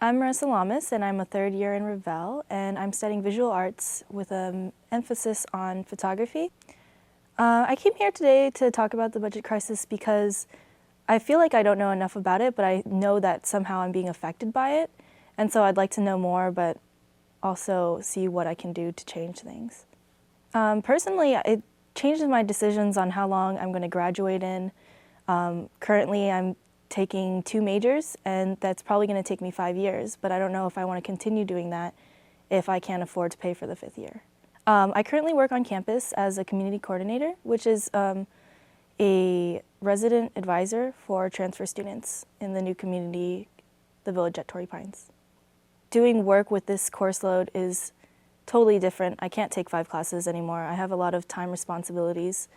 I'm Marisa Llamas, and I'm a third year in Revelle, and I'm studying visual arts with an emphasis on photography. I came here today to talk about the budget crisis because I feel like I don't know enough about it, but I know that somehow I'm being affected by it, and so I'd like to know more, but also see what I can do to change things. Personally, it changes my decisions on how long I'm going to graduate in. Currently, I'm taking 2 majors, and that's probably going to take me 5 years, but I don't know if I want to continue doing that if I can't afford to pay for the 5th year. I currently work on campus as a community coordinator, which is a resident advisor for transfer students in the new community, the Village at Torrey Pines. Doing work with this course load is totally different. I can't take 5 classes anymore. I have a lot of time responsibilities.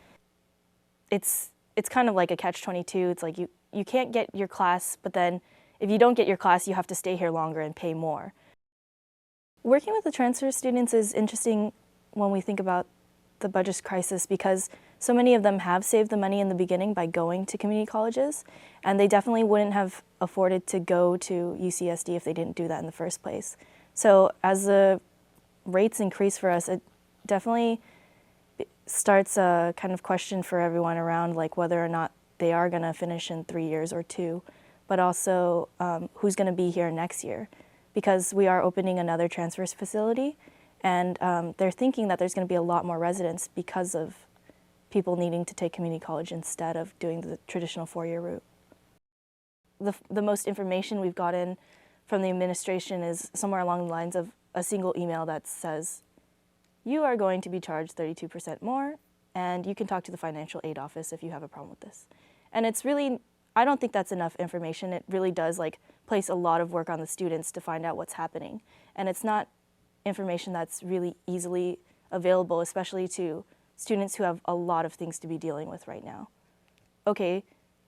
It's kind of like a catch-22. It's like you can't get your class, but then if you don't get your class, you have to stay here longer and pay more. Working with the transfer students is interesting when we think about the budget crisis because so many of them have saved the money in the beginning by going to community colleges, and they definitely wouldn't have afforded to go to UCSD if they didn't do that in the first place. So as the rates increase for us, it definitely starts a kind of question for everyone around like whether or not they are going to finish in 3 years or 2, but also who's going to be here next year, because we are opening another transfer facility, and they're thinking that there's going to be a lot more residents because of people needing to take community college instead of doing the traditional 4-year route. The most information we've gotten from the administration is somewhere along the lines of a single email that says, you are going to be charged 32% more, and you can talk to the financial aid office if you have a problem with this. And it's really, I don't think that's enough information. It really does like place a lot of work on the students to find out what's happening. And it's not information that's really easily available, especially to students who have a lot of things to be dealing with right now. Okay,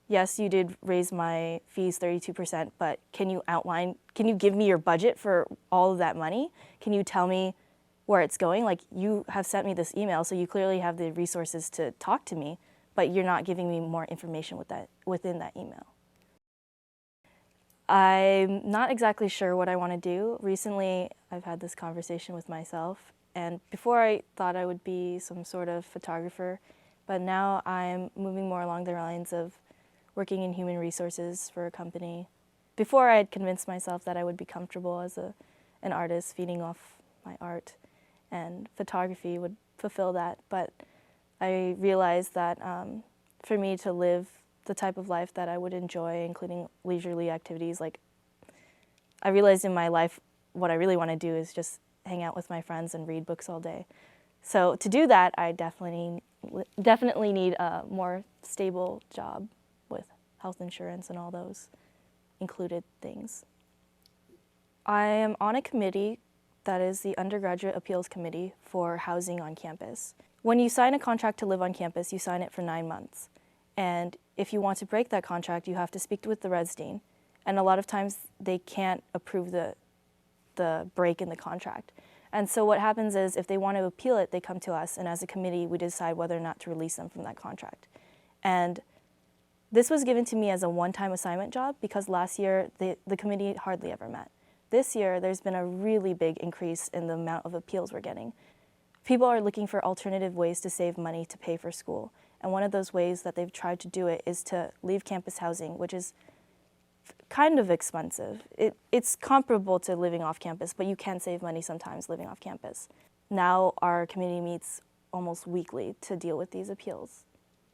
yes, you did raise my fees 32%, but can you give me your budget for all of that money? Can you tell me where it's going? Like, you have sent me this email, so you clearly have the resources to talk to me, but you're not giving me more information within that email. I'm not exactly sure what I want to do. Recently, I've had this conversation with myself, and before I thought I would be some sort of photographer, but now I'm moving more along the lines of working in human resources for a company. Before, I had convinced myself that I would be comfortable as an artist feeding off my art, and photography would fulfill that, but I realized that for me to live the type of life that I would enjoy, including leisurely activities, like I realized in my life what I really want to do is just hang out with my friends and read books all day. So to do that, I definitely need a more stable job with health insurance and all those included things. I am on a committee that is the Undergraduate Appeals Committee for housing on campus. When you sign a contract to live on campus, you sign it for 9 months. And if you want to break that contract, you have to speak with the res dean. And a lot of times they can't approve the break in the contract. And so what happens is if they want to appeal it, they come to us, and as a committee, we decide whether or not to release them from that contract. And this was given to me as a one-time assignment job because last year the committee hardly ever met. This year, there's been a really big increase in the amount of appeals we're getting. People are looking for alternative ways to save money to pay for school. And one of those ways that they've tried to do it is to leave campus housing, which is kind of expensive. It's comparable to living off campus, but you can save money sometimes living off campus. Now our committee meets almost weekly to deal with these appeals.